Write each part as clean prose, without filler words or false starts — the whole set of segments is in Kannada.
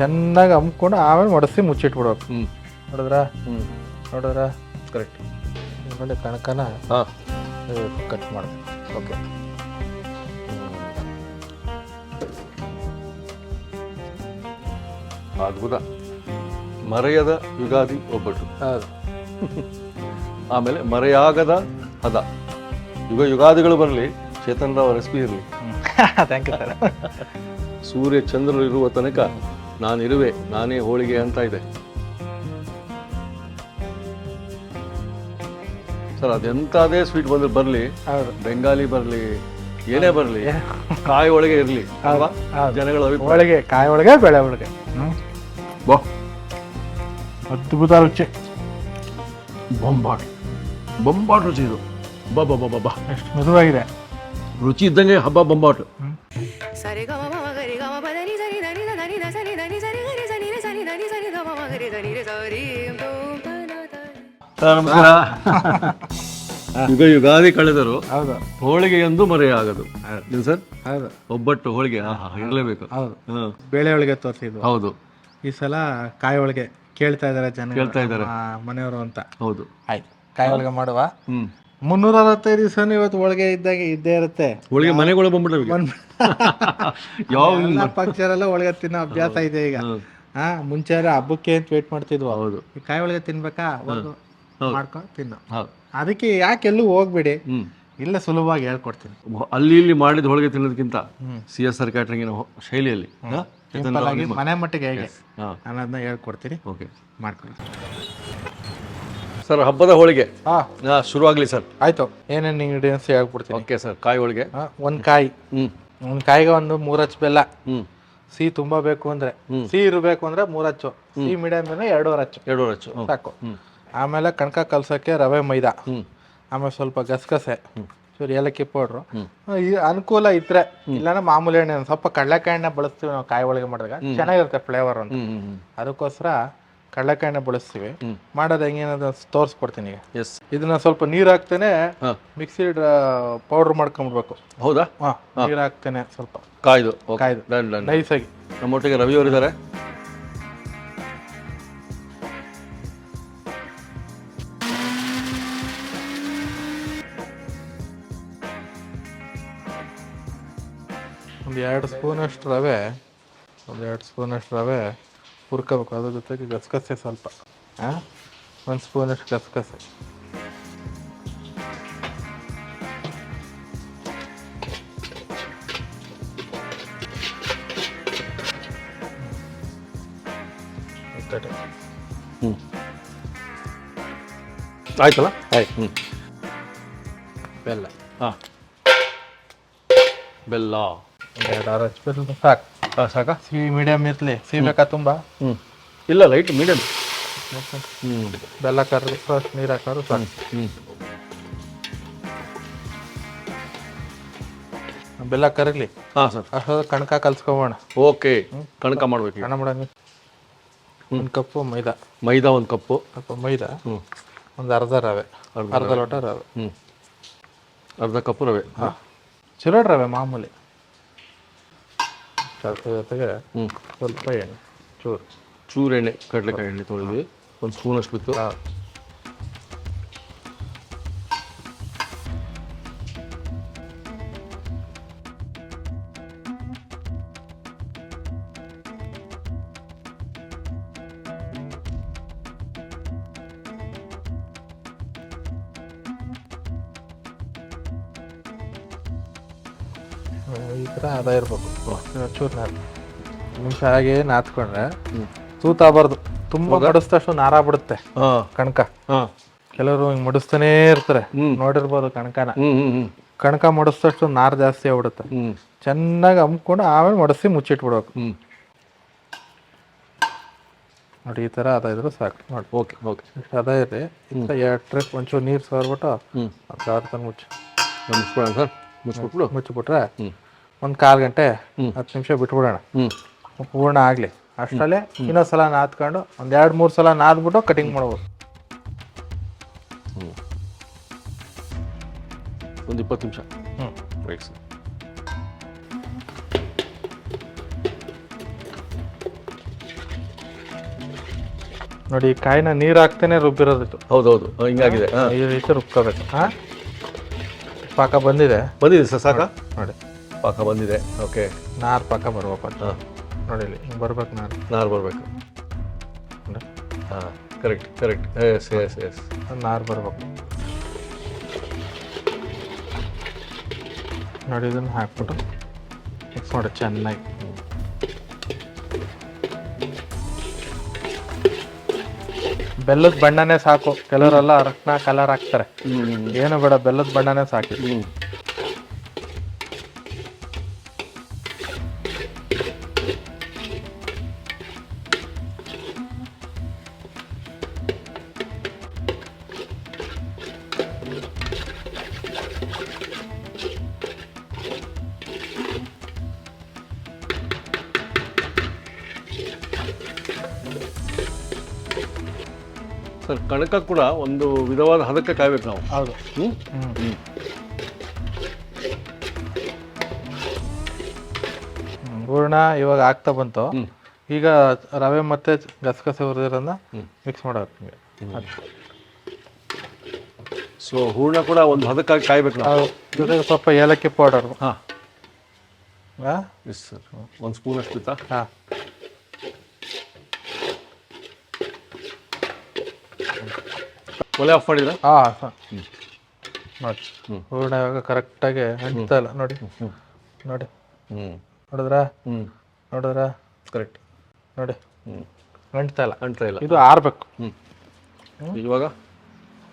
ಚೆನ್ನಾಗಿ ಹಮ್ಕೊಂಡು ಆಮೇಲೆ ಮಡಿಸಿ ಮುಚ್ಚಿಟ್ಬಿಡ್ಬೇಕು. ನೋಡಿದ್ರಾ? ನೋಡಿದ್ರಾ? ಕರೆಕ್ಟ್. ನೋಡಿ ಕಣಕನ ಹಾಂ ಕಟ್ ಮಾಡಿದೆ. ಓಕೆ. ಅದ್ಭುತ. ಮರೆಯದ ಯುಗಾದಿ ಒಬ್ಬಟ್ಟು. ಹೌದು. ಆಮೇಲೆ ಮರೆಯಾಗದ ಹದ. ಯುಗಾದಿಗಳು ಬರಲಿ, ಚೇತನ್ ರಾವ್ ರೆಸಿಪಿ ಇರಲಿ. Thank you sir. ಸೂರ್ಯ ಚಂದ್ರರು ಇರುವ ತನಕ ನಾನಿರುವೆ, ನಾನೇ ಹೋಳಿಗೆ ಅಂತ ಇದೆ ಸರ್. ಅದೆಂಥದೇ ಸ್ವೀಟ್ ಬಂದ್ರೆ ಬರಲಿ, ಹೌದು, ಬೆಂಗಾಲಿ ಬರಲಿ, ಏನೇ ಬರಲಿ, ಕಾಯಿ ಒಳಗೆ ಇರಲಿ ಅಲ್ವಾ ಜನಗಳ ಅಭಿಪ್ರಾಯ. ಹೋಳಿಗೆ, ಕಾಯಿ ಒಳಗೆ, ಬೇಳೆ ಒಳಗೆ. ಬಾ, ಅದ್ಭುತ ರುಚಿ. ಬೊಂಬಾಟ್ ಬೊಂಬಾಟ್ ರುಚಿ ಇದು. ಬಾ ಬಾ ಬಾ ಬಾ ಬಾ, ಎಷ್ಟು ಮೃದುವಾಗಿದೆ. ರುಚಿ ಇದ್ದಂಗೆ ಹಬ್ಬ ಬೊಂಬಾಟು. ನಮಸ್ಕಾರ. ಯುಗಾದಿ ಕಳೆದರು ಹೌದು, ಹೋಳಿಗೆ ಎಂದು ಮರೆಯಾಗದು. ಏನು ಸರ್? ಹೌದು, ಒಬ್ಬಟ್ಟು ಹೋಳಿಗೆ ಇರಲೇಬೇಕು. ಹೌದು. ಬೇಳೆ ಒಳಗೆ ತೋರಿಸಿದ್ವು. ಹೌದು. ಈ ಸಲ ಕಾಯಿ ಒಳಗೆ ಕೇಳ್ತಾ ಇದಾರೆ ಜನ, ಕೇಳ್ತಾ ಇದ್ದಾರೆ ಮನೆಯವರು ಅಂತ. ಹೌದು. ಆಯ್ತು, ಕಾಯಿ ಒಳಗೆ ಮಾಡುವ. 365 ದಿವಸನೂ ಇವತ್ತು ಹೋಳಿಗೆ ಇದ್ದೇ ಇರುತ್ತೆ. ಹೋಳಿಗೆ ಮನೆಗಳು ಬಂದ್ಬಿಟ್ರೆ ಯಾವ ಪಕ್ಷರೆಲ್ಲ ಹೋಳಿಗೆ ತಿನ್ನೋ ಅಭ್ಯಾಸ ಇದೆ ಈಗ. ಮುಂಚೆ ಹಬ್ಬಕ್ಕೆ ಅಂತ ವೇಟ್ ಮಾಡ್ತಿದ್ವು. ಹೌದು. ಈ ಕಾಯಿ ಒಳಗೆ ತಿನ್ಬೇಕಾ, ಮಾಡ್ಕೊಂಡು ತಿನ್ನು. ಹೌದು. ಅದಕ್ಕೆ ಯಾಕೆ ಎಲ್ಲೂ ಹೋಗ್ಬೇಡಿ, ಇಲ್ಲ ಸುಲಭವಾಗಿ ಹೇಳ್ಕೊಡ್ತೀನಿ. ಅಲ್ಲಿ ಇಲ್ಲಿ ಮಾಡಿದ ಹೋಳಿಗೆ ತಿನ್ನೋದಕ್ಕಿಂತ CSR ಕ್ಯಾಟ್ರಿಂಗಿನ ಶೈಲಿಯಲ್ಲಿ ಸಿಂಪಲ್ ಆಗಿ ಮನೆ ಮಟ್ಟಿಗೆ ಹೇಗೆ ಅನ್ನೋದನ್ನ ಹೇಳ್ಕೊಡ್ತೀನಿ. ಓಕೆ, ಮಾಡ್ಕೊಳ್ಳಿ ಸರ್. ಹಬ್ಬದ ಹೋಳಿಗೆ ಶುರುವಾಗಲಿ ಸರ್. ಆಯ್ತು. ಏನೇನು ಇಂಗ್ರೀಡಿಯೆಂಟ್ಸ್ ಹೇಳ್ಕೊಡ್ತೀನಿ. Okay sir. ಕಾಯಿ ಹೋಳಿಗೆ ಒಂದು ಕಾಯಿ, ಒಂದು ಕಾಯಿಗೆ ಒಂದು 3 ಹಚ್ಚು ಬೆಲ್ಲ. ಸಿಹಿ ತುಂಬಾ ಬೇಕು ಅಂದ್ರೆ, ಸಿಹಿ ಇರಬೇಕು ಅಂದ್ರೆ 3 ಹಚ್ಚು, ಸಿಹಿ ಮೀಡಿಯಂ ಅಂದ್ರೆ 2.5 ಹಚ್ಚು. 2.5 ಹಚ್ಚು ಸಾಕು. ಆಮೇಲೆ ಕಣಕ ಕಲ್ಸಕ್ಕೆ ರವೆ ಮೈದಾ, ಆಮೇಲೆ ಸ್ವಲ್ಪ ಗಸಗಸೆ, ಚೂರು ಏಲಕ್ಕಿ ಪೌಡ್ರು. ಅನುಕೂಲ ಇದ್ರೆ, ಇಲ್ಲಾಂದ್ರೆ ಮಾಮೂಲಿ ಎಣ್ಣೆ, ಸ್ವಲ್ಪ ಕಡಲೆಕಾಯಿ ಎಣ್ಣೆ ಬಳಸ್ತೀವಿ ನಾವು ಕಾಯಿ ಒಳಗೆ ಮಾಡಿದಾಗ, ಚೆನ್ನಾಗಿರುತ್ತೆ ಫ್ಲೇವರ್ ಅಂತ. ಅದಕ್ಕೋಸ್ಕರ ಕಡಲೆಕಾಯಿ ಎಣ್ಣೆ ಬಳಸ್ತೀವಿ. ಮಾಡೋದು ಹೆಂಗೇನದ ತೋರಿಸ್ಕೊಡ್ತೀನಿ ಈಗ. ಎಸ್. ಇದನ್ನ ಸ್ವಲ್ಪ ನೀರು ಹಾಕ್ತೇನೆ ಮಿಕ್ಸಿ ಪೌಡರ್ ಮಾಡ್ಕೊಂಡ್ಬಿಡ್ಬೇಕು. ಹೌದಾ? ನೀರು ಹಾಕ್ತೇನೆ ಸ್ವಲ್ಪ ಕಾಯ್ದು ನೈಸಾಗಿ. ನಮ್ಮೊಟ್ಟಿಗೆ ರವಿಯವರು ಇದ್ದಾರೆ. ಒಂದು 2 ಸ್ಪೂನಷ್ಟು ರವೆ ಹುರ್ಕೋಬೇಕು. ಅದ್ರ ಜೊತೆಗೆ ಗಸಗಸೆ ಸ್ವಲ್ಪ, 1 ಸ್ಪೂನಷ್ಟು ಗಸಗಸೆ, ಆಯ್ತಲ್ಲ? ಆಯ್ತು. ಬೆಲ್ಲ, ಬೆಲ್ಲ 2 ಹಚ್ಚು ಬೆಲ್ಲ ಸಾಕು. ಸಾಕಾ? ಸಿಹಿ ಮೀಡಿಯಂ ಇರಲಿ. ಸಿಹಿ ಬೇಕಾ ತುಂಬ? ಇಲ್ಲ, ಲೈಟ್ ಮೀಡಿಯಂ. ಬೆಲ್ಲ ಕರ್ರಿ ಫಸ್ಟ್ ನೀರು ಹಾಕೋರು ಸಾಕು. ಬೆಲ್ಲ ಕರಗಲಿ. ಹಾಂ ಸರ್. ಅಷ್ಟೊಂದು ಕಣಕ ಕಲ್ಸ್ಕೊಬೋಣ. ಓಕೆ, ಕಣಕ ಮಾಡ್ಬೇಕು. ಕಣ ಮಾಡೋಣ. 1 ಕಪ್ಪು ಮೈದಾ. 1 ಕಪ್ಪು. ಮೈದಾ, ಒಂದು ಅರ್ಧ ರವೆ, ಅರ್ಧ ಲೋಟ ರವೆ, ಅರ್ಧ ಕಪ್ಪು ರವೆ. ಚಿರೋಡ್ ರವೆ ಮಾಮೂಲಿ. ಜೊತೆಗೆ ಸ್ವಲ್ಪ ಎಣ್ಣೆ, ಚೂರು ಎಣ್ಣೆ, ಕಡಲೆಕಾಯಿ ಎಣ್ಣೆ ತೊಳೆದ್ವಿ. 1 ಸ್ಪೂನಷ್ಟು ಬಿತ್ತು. ಈ ಥರ ಅದ ಇರ್ಬೇಕು. ಚೂರು ನಿಮಿಷ ಹಾಗೆ ನಾತ್ಕೊಂಡ್ರೆ ತೂತಾಗಬಾರ್ದು. ತುಂಬ ಮಡಿಸ್ತಷ್ಟು ನಾರ ಬಿಡುತ್ತೆ ಕಣಕ. ಕೆಲವರು ಹಿಂಗೆ ಮಡಿಸ್ತಾನೇ ಇರ್ತಾರೆ, ನೋಡಿರ್ಬೋದು ಕಣಕನ. ಕಣಕ ಮಡಿಸ್ತಷ್ಟು ನಾರು ಜಾಸ್ತಿ ಆಗ್ಬಿಡುತ್ತೆ. ಚೆನ್ನಾಗಿ ಹಮ್ಕೊಂಡು ಆಮೇಲೆ ಮಡಿಸಿ ಮುಚ್ಚಿಟ್ಬಿಡ್ಬೇಕು. ನೋಡಿ, ಈ ಥರ ಅದ ಇದ್ರೆ ಸಾಕು. ನೋಡಿ, ಓಕೆ ಓಕೆ. ಇಷ್ಟು ಅದ ಇರಲಿ. ಇಂಥ 2 ಟ್ರಿಪ್ ಒಂಚೂರು ನೀರು ಸೋರ್ಬಿಟ್ಟು ಅದು ಮುಚ್ಚಿ ಸರ್ ಮುಚ್ಚಿಬಿಟ್ರೆ 1/4 ಗಂಟೆ 10 ನಿಮಿಷ ಬಿಟ್ಬಿಡೋಣ. ಪೂರ್ಣ ಆಗಲಿ. ಅಷ್ಟರಲ್ಲೇ ಇನ್ನೊಂದ್ಸಲ ನಾದ್ಕೊಂಡು 1-2-3 ಸಲ ನಾದ್ಬಿಟ್ಟು ಕಟಿಂಗ್ ಮಾಡ್ಬೋದು. ಒಂದು 20 ನಿಮಿಷ. Right sir. ನೋಡಿ ಈ ಕಾಯಿನ ನೀರು ಹಾಕ್ತೇನೆ ರುಬ್ಬಿರೋದಿತ್ತು. ಹೌದೌದು, ಹಿಂಗಾಗಿದೆ. ಈ ರೀತಿ ರುಬ್ಕೋಬೇಕು. ಪಾಕ ಬಂದಿದೆ ಸರ್, ಸಾಕ ನೋಡಿ, ಪಾಕ ಬಂದಿದೆ. ಓಕೆ, ನಾರು ಪಾಕ ಬರ್ಬೇಕು ಅಂತ ನೋಡಿ, ಇಲ್ಲಿ ಹಿಂಗೆ ಬರ್ಬೇಕು, ನಾರು ಬರಬೇಕು. ಹಾಂ, ಕರೆಕ್ಟ್. ಎಸ್ ನಾರು ಬರ್ಬೇಕು ನೋಡಿ. ಇದನ್ನು ಹಾಕ್ಬಿಟ್ಟು ಮಿಕ್ಸ್ ಮಾಡಿ ಚೆನ್ನಾಗಿ. ಬೆಲ್ಲದ ಬಣ್ಣನೇ ಸಾಕು, ಕೆಲವರೆಲ್ಲ ಅರಶಿನ ಕಲರ್ ಹಾಕ್ತಾರೆ. ಏನು ಬೇಡ, ಬೆಲ್ಲದ ಬಣ್ಣನೇ ಸಾಕು. ಸರ್, ಕಣಕ ಕೂಡ ಒಂದು ವಿಧವಾದ ಹದಕ್ಕೆ ಕಾಯ್ಬೇಕು ನಾವು. ಹೌದು. ಹೂರ್ಣ ಇವಾಗ ಆಗ್ತಾ ಬಂತು. ಈಗ ರವೆ ಮತ್ತೆ ಗಸಗಸೆ ಹುರಿದಿರೋದನ್ನ ಮಿಕ್ಸ್ ಮಾಡೋದು. ಸೊ ಹೂರ್ಣ ಕೂಡ ಒಂದು ಹದಕ್ಕಾಗಿ ಕಾಯ್ಬೇಕು ನಾವು. ಜೊತೆಗೆ ಸ್ವಲ್ಪ ಏಲಕ್ಕಿ ಪೌಡರ್. ಎಸ್ ಸರ್, ಒಂದು ಸ್ಪೂನ್ ಅಷ್ಟು ಬಿತ್ತಾ? ಹಾಂ, ಒಲೆ ಆಫ್ ಮಾಡಿದ್ರಾ? ನೋಡಿ ಹೂರ್ಣ ಇವಾಗ ಕರೆಕ್ಟಾಗಿ ಅಂಟ್ತಾ ಇಲ್ಲ ನೋಡಿ. ನೋಡಿದ್ರ ಕರೆಕ್ಟ್ ನೋಡಿ, ಅಂಟ್ತಾ ಇಲ್ಲ. ಇದು ಆರ್ಬೇಕು. ಇವಾಗ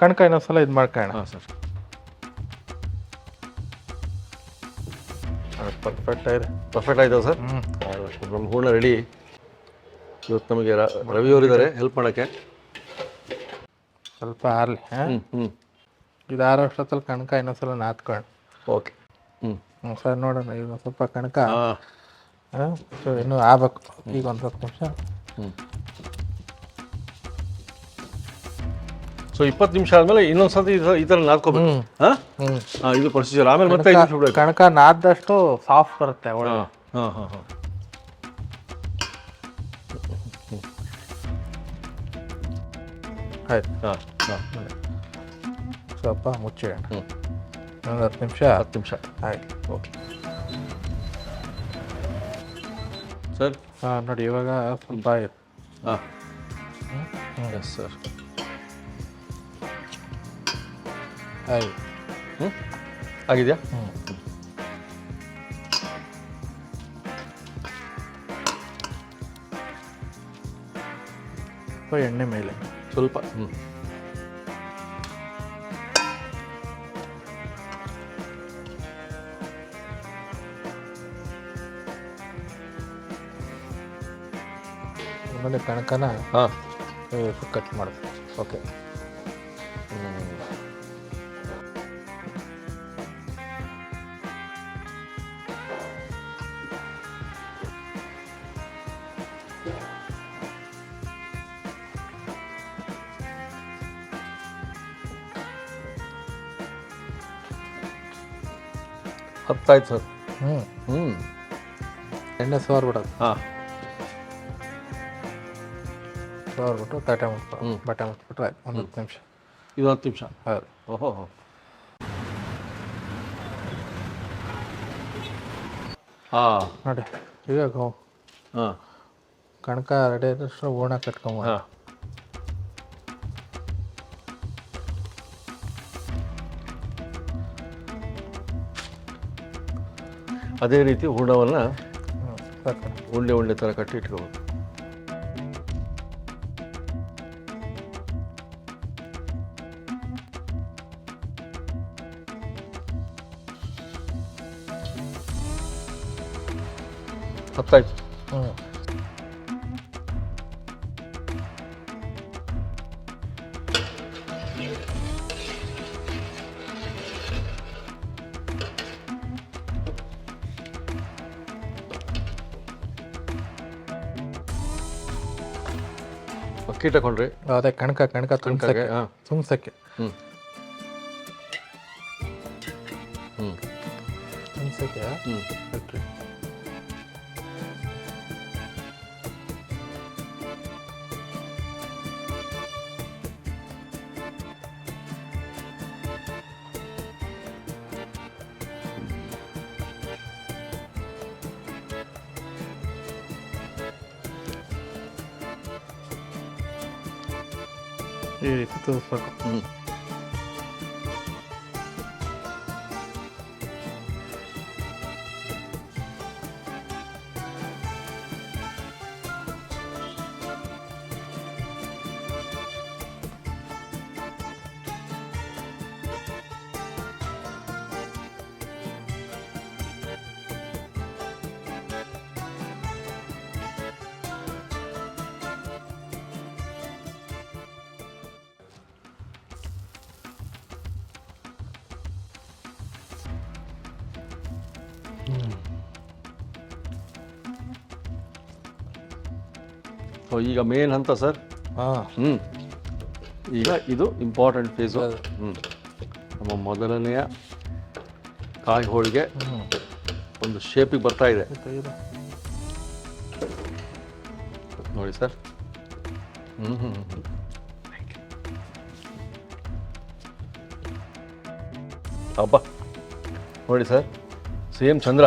ಕಣಕ ಇನ್ನೊಂದ್ಸಲ ಇದು ಮಾಡ್ಕೊಳ್ಳೋಣ. ಹಾಂ ಸರ್, ಪರ್ಫೆಕ್ಟ್ ಆಯ್ತು ಸರ್. ನಮ್ಮ ಹೂರ್ಣ ರೆಡಿ. ಇವತ್ತು ನಮಗೆ ರವಿಯವರಿದ್ದಾರೆ ಹೆಲ್ಪ್ ಮಾಡೋಕ್ಕೆ. ಸ್ವಲ್ಪ ಆರಲಿ. ಇದು ಆರೋ ಅಷ್ಟೊತ್ತಲ್ಲಿ ಕಣಕ ಇನ್ನೊಂದ್ಸಲ ನಾದ್ಕೊಳ್ಳೋಣ. ಓಕೆ. ಸರ್ ನೋಡೋಣ, ಈಗ ಸ್ವಲ್ಪ ಕಣಕ ಇನ್ನೂ ಆಗ್ಬೇಕು. ಈಗ ಒಂದು 10 ನಿಮಿಷ. ಸೊ 20 ನಿಮಿಷ ಆದಮೇಲೆ ಇನ್ನೊಂದ್ಸತಿ ಈ ಥರ ನಾದ್ಕೋಬೇಕು. ಇದು ಪ್ರೊಸೀಜರ್. ಆಮೇಲೆ ಮತ್ತೆ 5 ನಿಮಿಷ ಬಿಡಬೇಕು. ಕಣಕ ನಾದ್ದಷ್ಟು ಸಾಫ್ಟ್ ಬರುತ್ತೆ ಒಳಗೆ. ಆಯ್ತು. ಸ್ವಲ್ಪ ಮುಚ್ಚಿಡೋಣ. ಒಂದು 10 ನಿಮಿಷ. ಆಯ್ತು. Okay sir. ನೋಡಿ ಇವಾಗ ಸ್ವಲ್ಪ ಆಯ್ತು. Yes sir. ಆಗಿದೆಯಾ? ಎಣ್ಣೆ ಮೇಲೆ ಸ್ವಲ್ಪ. ಆಮೇಲೆ ಕಣಕನ ಕಟ್ ಮಾಡೋದು. ಓಕೆ. ಹತ್ತಾಯ್ತು ಸರ್. ಎಣ್ಣೆ ಸೋರ್ಬಿಡೋದು. ಸೋರ್ಬಿಟ್ಟು ಬಟ್ಟೆ ಮುಚ್ಬಿಟ್ರೆ ಆಯ್ತು. ಒಂದು 10 ನಿಮಿಷ. ಇದು 10 ನಿಮಿಷ. ಹೌದು. ಓಹೋ. ನೋಡಿ ಈಗ ಕಣಕ ರೆಡಿ ಆದಷ್ಟು ಹೂರ್ಣ ಕಟ್ಕೊಂಬ. ಅದೇ ರೀತಿ ಹೂರ್ಣವನ್ನು ಉಂಡೆ ಥರ ಕಟ್ಟಿ ಇಟ್ಕೋಬೇಕು. ಹತ್ತಾಯ್ತು. ಅಕ್ಕಿ ತಗೊಂಡ್ರಿ? ಅದೇ ಕಣಕ ತುಂಬ್ಸಕ್ಕೆ. ತುಂಬ್ಸಕ್ಕೆ ಹಾಕ್ರಿ. ಈ ರೀತಿ ತೋರಿಸ್ಬೇಕು. ಸೊ ಈಗ ಮೇನ್ ಹಂತ ಸರ್. ಹಾಂ, ಈಗ ಇದು ಇಂಪಾರ್ಟೆಂಟ್ ಫೇಸು. ನಮ್ಮ ಮೊದಲನೆಯ ಕಾಯಿ ಹೋಳಿಗೆ ಒಂದು ಶೇಪಿಗೆ ಬರ್ತಾ ಇದೆ ನೋಡಿ ಸರ್. ಹಬ್ಬ ನೋಡಿ ಸರ್, ಸೇಮ್ ಚಂದ್ರ.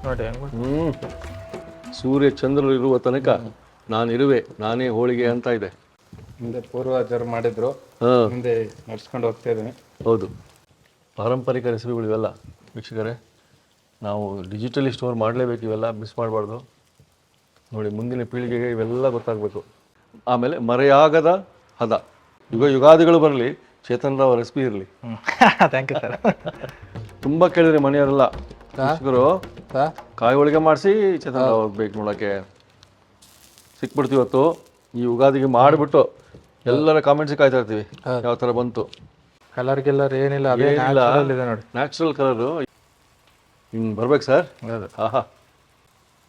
ನೋಡಿ ಸೂರ್ಯ ಚಂದ್ರರು ಇರುವ ತನಕ ನಾನಿರುವೆ, ನಾನೇ ಹೋಳಿಗೆ ಅಂತ ಇದೆ. ಮುಂದೆ ಪೂರ್ವಜರು ಮಾಡಿದ್ರು, ಮುಂದೆ ನಡ್ಸ್ಕೊಂಡು ಹೋಗ್ತಾ ಇದ್ದೀನಿ. ಹೌದು, ಪಾರಂಪರಿಕ ರೆಸಿಪಿಗಳು ಇವೆಲ್ಲ ವೀಕ್ಷಕರೇ. ನಾವು ಡಿಜಿಟಲಿ ಸ್ಟೋರ್ ಮಾಡಲೇಬೇಕು, ಇವೆಲ್ಲ ಮಿಸ್ ಮಾಡಬಾರ್ದು. ನೋಡಿ, ಮುಂದಿನ ಪೀಳಿಗೆಗೆ ಇವೆಲ್ಲ ಗೊತ್ತಾಗಬೇಕು. ಆಮೇಲೆ ಮರೆಯಾಗದ ಹದ, ಯುಗಾದಿಗಳು ಬರಲಿ, ಚೇತನ್ ರಾವ್ ರೆಸಿಪಿ ಇರಲಿ. Thank you sir. ತುಂಬ ಕೇಳಿದ್ರೆ ಮನೆಯವರೆಲ್ಲ ವೀಕ್ಷಕರು, ಕಾಯಿ ಹೋಳಿಗೆ ಮಾಡಿಸಿ ಚೇತನ್ ರಾವ್ ಬೇಕು ನೋಡೋಕ್ಕೆ. ಸಿಕ್ಬಿಡ್ತೀವಿ ಇವತ್ತು, ಈ ಯುಗಾದಿಗೆ ಮಾಡಿಬಿಟ್ಟು ಎಲ್ಲರ ಕಾಮೆಂಟ್ಸಿಗೆ ಕಾಯ್ತಾ ಇರ್ತೀವಿ ಯಾವ ಥರ ಬಂತು. ಕಲರ್ ಗಿಲ್ಲರ್ ಏನಿಲ್ಲ, ಅದೇ natural ಇದೆ ನೋಡಿ. ನ್ಯಾಚುರಲ್ ಕಲರು ಹಿಂಗೆ ಬರ್ಬೇಕು ಸರ್. ಹೌದು. ಆಹಾ,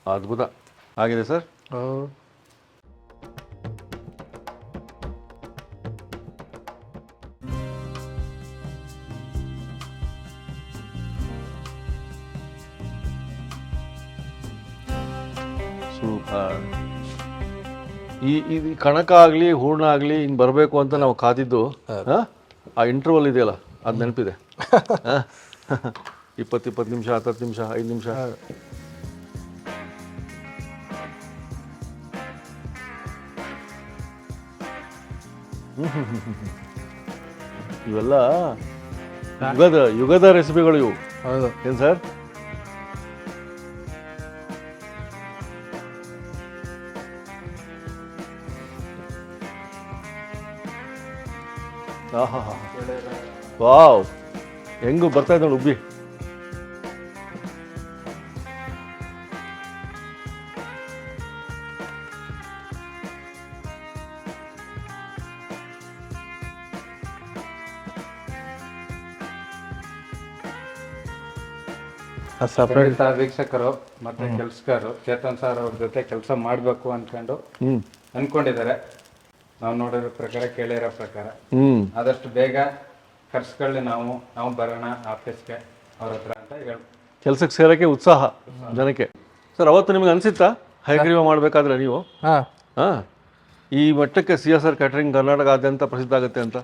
ಅದ್ಭುತ ಆಗಿದೆ ಸರ್. ಸೂಪರ್. ಈ ಕಣಕ ಆಗಲಿ ಹೂರ್ಣ ಆಗಲಿ ಹಿಂಗೆ ಬರಬೇಕು ಅಂತ ನಾವು ಕಾದಿದ್ದು, ಆ ಇಂಟರ್ವಲ್ ಇದೆಯಲ್ಲ ಅದು ನೆನಪಿದೆ. 20 ನಿಮಿಷ, 10 ನಿಮಿಷ, 5 ನಿಮಿಷ. ಇವೆಲ್ಲ ಯುಗದ ರೆಸಿಪಿಗಳು ಇವು. ಹೌದು. ಏನು ಸರ್? ಆಹಾ, ವಾವ್, ಹೆಂಗು ಬರ್ತಾ ಇದ್ದಾಳೆ ಉಬ್ಬಿ. ಸಪ್ರೇಟ್ ವೀಕ್ಷಕರು ಮತ್ತೆ ಕೆಲಸಗಾರರು ಚೇತನ್ ಸರ್ ಅವ್ರ ಜೊತೆ ಕೆಲಸ ಮಾಡಬೇಕು ಅನ್ಕೊಂಡು ಅನ್ಕೊಂಡಿದ್ದಾರೆ. ನಾವು ನೋಡಿರೋ ಪ್ರಕಾರ, ಕೇಳಿರೋ ಪ್ರಕಾರ ಆದಷ್ಟು ಬೇಗ ಕರ್ಸ್ಕೊಳ್ಳಿ, ನಾವು ಬರೋಣ ಆಫೀಸ್ಗೆ ಅವ್ರ ಹತ್ರ ಅಂತ ಹೇಳಿ ಕೆಲಸಕ್ಕೆ ಸೇರೋಕ್ಕೆ ಉತ್ಸಾಹ ಜನಕ್ಕೆ. ಸರ್, ಅವತ್ತು ನಿಮಗೆ ಅನಿಸುತ್ತಾ ಹೈಗ್ರೀವ ಮಾಡಬೇಕಾದ್ರೆ ನೀವು ಈ ಮಟ್ಟಕ್ಕೆ CSR ಕ್ಯಾಟರಿಂಗ್ ಕರ್ನಾಟಕದಾದ್ಯಂತ ಪ್ರಸಿದ್ಧ ಆಗುತ್ತೆ ಅಂತ?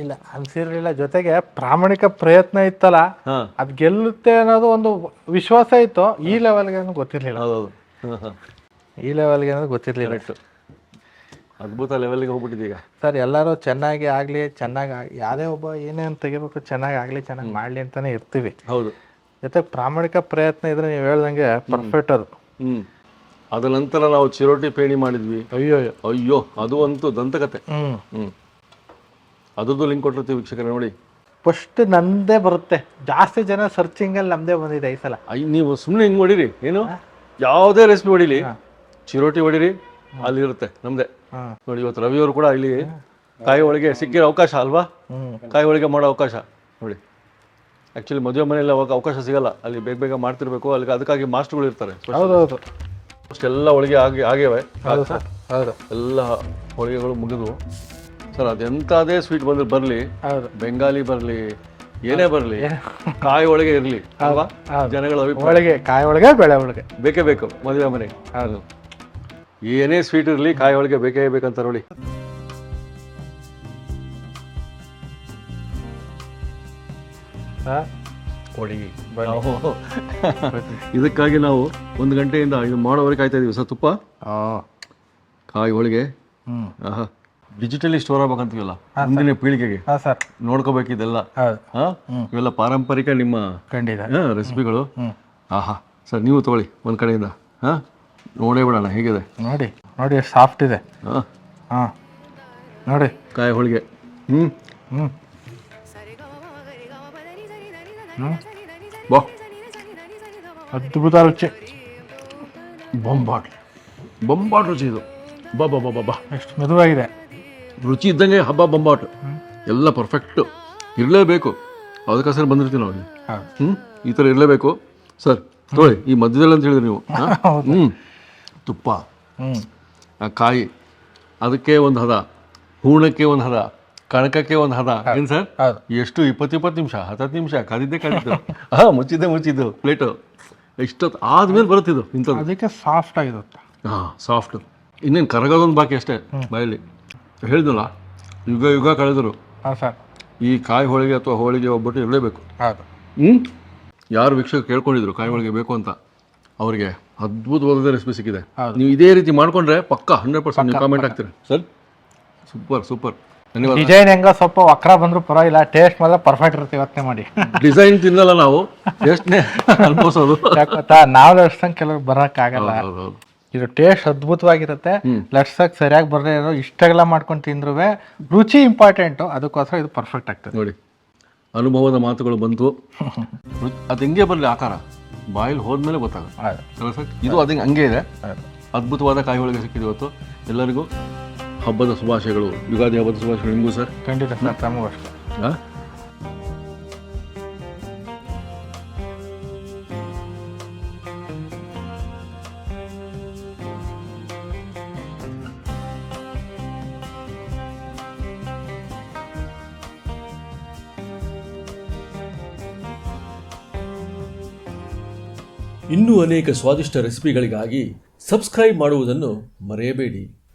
ಇಲ್ಲ, ಅನ್ಸಿರ್ಲಿಲ್ಲ. ಜೊತೆಗೆ ಪ್ರಾಮಾಣಿಕ ಪ್ರಯತ್ನ ಇತ್ತಲ್ಲ, ಅದ್ ಗೆಲ್ಲುತ್ತೆ ಅನ್ನೋದು ಒಂದು ವಿಶ್ವಾಸ ಇತ್ತು. ಈ ಲೆವೆಲ್ಗೆ ಗೊತ್ತಿರ್ಲಿಲ್ಲ. ಹೌದೌದು, ಈ ಲೆವೆಲ್ಗೆ ಅನ್ನೋದು ಗೊತ್ತಿರ್ಲಿಲ್ಲ. ಅದ್ಭುತ ಲೆವೆಲ್ಗೆ ಹೋಗ್ಬಿಟ್ಟಿದೆ ಈಗ ಸರ್. ಎಲ್ಲರೂ ಚೆನ್ನಾಗಿ ಆಗಲಿ, ಚೆನ್ನಾಗಿ ಯಾವುದೇ ಒಬ್ಬ ಏನೇನು ತೆಗಿಬೇಕು, ಚೆನ್ನಾಗಿ ಆಗಲಿ, ಚೆನ್ನಾಗಿ ಮಾಡಲಿ ಅಂತಾನೆ ಇರ್ತೀವಿ. ಹೌದು. ಜೊತೆಗೆ ಪ್ರಾಮಾಣಿಕ ಪ್ರಯತ್ನ ಇದ್ರೆ ನೀವು ಹೇಳ್ದಂಗೆ ಪರ್ಫೆಕ್ಟ್ ಅದು. ಅದ ನಂತರ ನಾವು ಚಿರೋಟಿ ಪೇಣಿ ಮಾಡಿದ್ವಿ. ಅಯ್ಯೋ ಅದು ಅಂತೂ ದಂತಕತೆ. ಅದ್ರದ್ದು ಲಿಂಕ್ ಕೊಟ್ಟಿರ್ತೀವಿ ವೀಕ್ಷಕರೇ ನೋಡಿ. ಫಸ್ಟ್ ನಂದೇ ಬರುತ್ತೆ, ಜಾಸ್ತಿ ಜನ ಸರ್ಚಿಂಗಲ್ಲಿ ನಮ್ದೇ ಬಂದಿದೆ ಈ ಸಲ. ನೀವು ಸುಮ್ಮನೆ ಹಿಂಗೆ ಹೊಡಿರಿ, ಏನು ಯಾವುದೇ ರೆಸಿಪಿ ಹೊಡಿಲಿ, ಚಿರೋಟಿ ಹೊಡಿರಿ, ಅಲ್ಲಿರುತ್ತೆ ನಮ್ದೇ ನೋಡಿ. ಇವತ್ತು ರವಿಯವರು ಕೂಡ ಇಲ್ಲಿ ಕಾಯಿ ಹೋಳಿಗೆ ಸಿಕ್ಕಿರೋ ಅವಕಾಶ ಅಲ್ವಾ, ಕಾಯಿ ಹೋಳಿಗೆ ಮಾಡೋ ಅವಕಾಶ ನೋಡಿ. ಆ್ಯಕ್ಚುಲಿ ಮದುವೆ ಮನೆಯಲ್ಲಿ ಅವಾಗ ಅವಕಾಶ ಸಿಗಲ್ಲ, ಅಲ್ಲಿ ಬೇಗ ಬೇಗ ಮಾಡ್ತಿರ್ಬೇಕು. ಅಲ್ಲಿಗೆ ಅದಕ್ಕಾಗಿ ಮಾಸ್ಟರ್ಗಳು ಇರ್ತಾರೆ. ಹೌದೌದು. ಅಷ್ಟೆಲ್ಲ ಹೋಳಿಗೆ ಆಗಿವೆ. ಹೌದು, ಎಲ್ಲ ಹೋಳಿಗೆಗಳು ಮುಗಿದು ಸರ್. ಅದೆಂಥದೇ ಸ್ವೀಟ್ ಬಂದ್ರೆ ಬರಲಿ, ಬೆಂಗಾಲಿ ಬರಲಿ, ಏನೇ ಬರಲಿ, ಕಾಯಿ ಹೋಳಿಗೆ ಇರಲಿ ಅಲ್ವಾ, ಜನಗಳ ಅಭಿಪ್ರಾಯ. ಕಾಯಿ ಹೋಳಿಗೆ, ಬೆಳೆ ಹೋಳಿಗೆ ಬೇಕೇ ಬೇಕು ಮದುವೆ ಮನೆಗೆ. ಹೌದು, ಏನೇ ಸ್ವೀಟ್ ಇರಲಿ ಕಾಯಿ ಹೋಳಿಗೆ ಬೇಕೇ ಬೇಕಂತ ನೋಡಿ. ಕೊಡಿ ಇದಕ್ಕಾಗಿ ನಾವು 1 ಗಂಟೆಯಿಂದ ಇದು ಮಾಡೋವರೆಗೆ ಕಾಯ್ತಾ ಇದೀವಿ ಸರ್. ತುಪ್ಪ, ಕಾಯಿ ಹೋಳಿಗೆ, ಆಹಾ, ಡಿಜಿಟಲಿ ಸ್ಟೋರ್ ಆಗ್ಬೇಕಂತೀವಲ್ಲ ಮುಂದಿನ ಪೀಳಿಗೆಗೆ ನೋಡ್ಕೋಬೇಕಿದೆಲ್ಲ. ಇವೆಲ್ಲ ಪಾರಂಪರಿಕ ನಿಮ್ಮ ರೆಸಿಪಿಗಳು. ಆಹಾ ಸರ್, ನೀವು ತಗೊಳ್ಳಿ ಒಂದ್ ಕಡೆಯಿಂದ. ನೋಡೇ ಬಿಡೋಣ ಹೇಗಿದೆ. ನೋಡಿ ನೋಡಿ ಎಷ್ಟು ಸಾಫ್ಟ್ ಇದೆ. ನೋಡಿ ಕಾಯಿ ಹೋಳಿಗೆ. ಬಾ, ಅದ್ಭುತ ರುಚಿ. ಬೊಂಬಾಟ್ ರುಚಿ ಇದು. ಬಾ ಬಾ ಬಾ ಬಾ, ಎಷ್ಟು ಮೆದುವಾಗಿದೆ. ರುಚಿ ಇದ್ದಂಗೆ ಹಬ್ಬ ಬೊಂಬಾಟ್ ಎಲ್ಲ ಪರ್ಫೆಕ್ಟ್ ಇರಲೇಬೇಕು. ಅದಕ್ಕೋಸ್ಕರ ಬಂದಿರ್ತೀವಿ ನಾವು. ಈ ಥರ ಇರಲೇಬೇಕು ಸರ್. ತಗೊಳ್ಳಿ, ಈ ಮಧ್ಯದಲ್ಲಿ ಅಂತ ಹೇಳಿದ್ರಿ ನೀವು. ತುಪ್ಪ, ಆ ಕಾಯಿ, ಅದಕ್ಕೆ ಒಂದು ಹದ, ಹೂರ್ಣಕ್ಕೆ ಒಂದು ಹದ, ಕಣಕಕ್ಕೆ ಒಂದು ಹದ. ಏನು ಸರ್, ಎಷ್ಟು 20 ನಿಮಿಷ 10 ನಿಮಿಷ ಕಾದಿದ್ದು. ಮುಚ್ಚಿದ್ದು ಪ್ಲೇಟು. ಇಷ್ಟೊತ್ತು ಆದ್ಮೇಲೆ ಬರುತ್ತಿದ್ದು ಇಂಥದ್ದು. ಅದಕ್ಕೆ ಸಾಫ್ಟ್ ಆಗಿರುತ್ತೆ. ಸಾಫ್ಟ್. ಇನ್ನೇನು ಕರಗೋದೊಂದು ಬಾಕಿ ಅಷ್ಟೇ ಬಾಯಲ್ಲಿ. ಹೇಳಿದ್ನಲ್ಲ, ಯುಗ ಕಳೆದರು ಈ ಕಾಯಿ ಹೋಳಿಗೆ ಅಥವಾ ಹೋಳಿಗೆ ಒಬ್ಬಟ್ಟು ಇರಲೇಬೇಕು. ಯಾರು ವೀಕ್ಷಕ ಕೇಳ್ಕೊಂಡಿದ್ರು ಕಾಯಿ ಹೋಳಿಗೆ ಬೇಕು ಅಂತ, ಅವರಿಗೆ ಅದ್ಭುತವಾದ ರೆಸಿಪಿ ಸಿಕ್ಕಿದೆ. ನೀವು ಇದೇ ರೀತಿ ಮಾಡ್ಕೊಂಡ್ರೆ ಪಕ್ಕ 100% ನೀವು ಕಾಮೆಂಟ್ ಆಗ್ತೀರಿ ಸರ್. ಸೂಪರ್ ಧನ್ಯವಾದ. ಡಿಸೈನ್ ಹೆಂಗ ಸ್ವಲ್ಪ ವಕ್ರ ಬಂದ್ರು ಪರವಾಗಿಲ್ಲ, ಟೇಸ್ಟ್ ಮಾತ್ರ ಪರ್ಫೆಕ್ಟ್ ಇರುತ್ತೆ. ಇವತ್ತೇ ಮಾಡಿ ಡಿಸೈನ್ ತಿನ್ನಲ್ಲ ನಾವು, ಟೇಸ್ಟ್ನೇ ಅನ್ಭವಿಸೋದು. ನಾವು ಲಟ್ಸಂಗ್ ಕೆಲವ್ರು ಬರೋಕ್ಕಾಗಲ್ಲ. ಇದು ಟೇಸ್ಟ್ ಅದ್ಭುತವಾಗಿರುತ್ತೆ. ಲಟ್ಸಕ್ ಸರಿಯಾಗಿ ಬರದೇ ಇರೋ ಇಷ್ಟೆಲ್ಲ ಮಾಡ್ಕೊಂಡು ತಿಂದ್ರೂ ರುಚಿ ಇಂಪಾರ್ಟೆಂಟು. ಅದಕ್ಕೋಸ್ಕರ ಇದು ಪರ್ಫೆಕ್ಟ್ ಆಗ್ತದೆ. ನೋಡಿ, ಅನುಭವದ ಮಾತುಗಳು ಬಂತು. ಅದು ಹೆಂಗೆ ಬರಲಿ ಆಕಾರ ಬಾಯಲ್ಲಿ ಹೋದ್ಮೇಲೆ ಗೊತ್ತಾಗುತ್ತೆ ಸರ್. ಇದು ಅದು ಹಂಗೆ ಇದೆ. ಅದ್ಭುತವಾದ ಕಾಯಿ ಹೋಳಿಗೆ ಸಿಕ್ಕಿದೆ ಇವತ್ತು. ಎಲ್ಲರಿಗೂ ಹಬ್ಬದ ಶುಭಾಶಯಗಳು, ಯುಗಾದಿ ಹಬ್ಬದ ಶುಭಾಶಯಗಳು ನಿಮಗೂ ಸರ್. ಖಂಡಿತ ಸರ್, ತಮಗೂ ಅಷ್ಟೇ. ಇನ್ನೂ ಅನೇಕ ಸ್ವಾದಿಷ್ಟ ರೆಸಿಪಿಗಳಿಗಾಗಿ ಸಬ್ಸ್ಕ್ರೈಬ್ ಮಾಡುವುದನ್ನು ಮರೆಯಬೇಡಿ.